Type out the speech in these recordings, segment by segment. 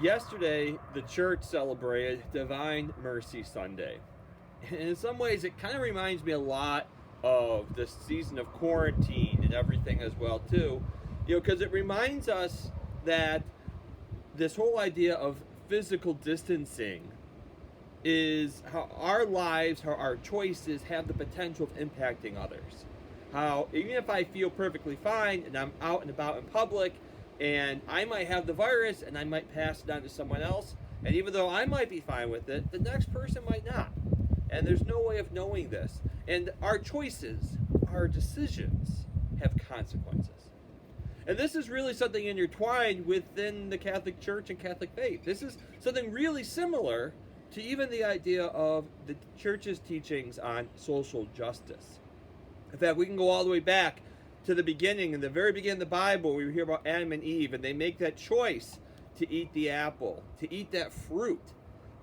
Yesterday, the church celebrated Divine Mercy Sunday. And in some ways, it kind of reminds me a lot of the season of quarantine and everything as well, too. Because it reminds us that this whole idea of physical distancing is how our lives, how our choices have the potential of impacting others. How even if I feel perfectly fine and I'm out and about in public, and I might have the virus and I might pass it on to someone else, and even though I might be fine with it, the next person might not. And there's no way of knowing this. And our choices, our decisions, have consequences. And this is really something intertwined within the Catholic Church and Catholic faith. This is something really similar to even the idea of the Church's teachings on social justice. In fact, we can go all the way back to the beginning, in the very beginning of the Bible, we hear about Adam and Eve, and they make that choice to eat the apple, to eat that fruit.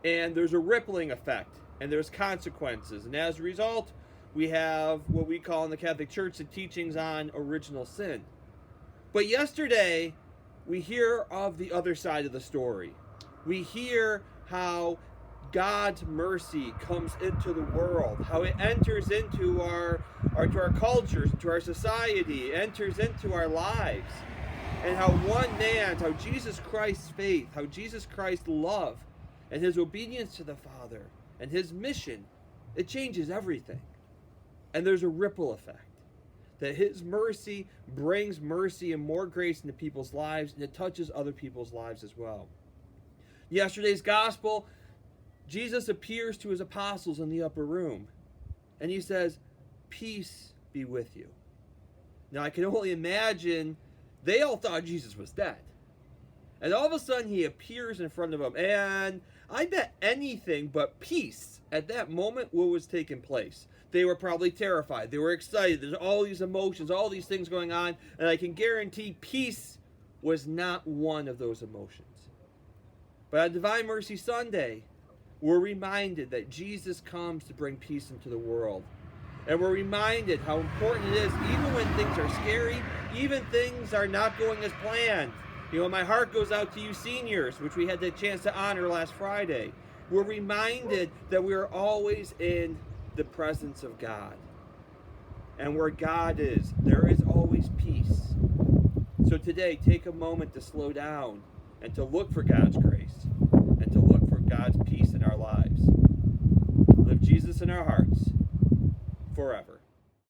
And there's a rippling effect, and there's consequences. And as a result, we have what we call in the Catholic Church the teachings on original sin. But yesterday, we hear of the other side of the story. We hear how God's mercy comes into the world, how it enters into our cultures, into our society, enters into our lives, and how one man, how Jesus Christ's faith, how Jesus Christ's love, and his obedience to the Father, and his mission, it changes everything. And there's a ripple effect. That his mercy brings mercy and more grace into people's lives, and it touches other people's lives as well. Yesterday's gospel, Jesus appears to his apostles in the upper room, and he says, "Peace be with you." Now, I can only imagine they all thought Jesus was dead. And all of a sudden, he appears in front of them, and I bet anything but peace at that moment what was taking place. They were probably terrified. They were excited. There's all these emotions, all these things going on, and I can guarantee peace was not one of those emotions. But on Divine Mercy Sunday, we're reminded that Jesus comes to bring peace into the world. And we're reminded how important it is, even when things are scary, even things are not going as planned. My heart goes out to you seniors, which we had the chance to honor last Friday. We're reminded that we are always in the presence of God. And where God is, there is always peace. So today, take a moment to slow down and to look for God's grace and to look for God's peace in our lives. Live Jesus in our hearts forever.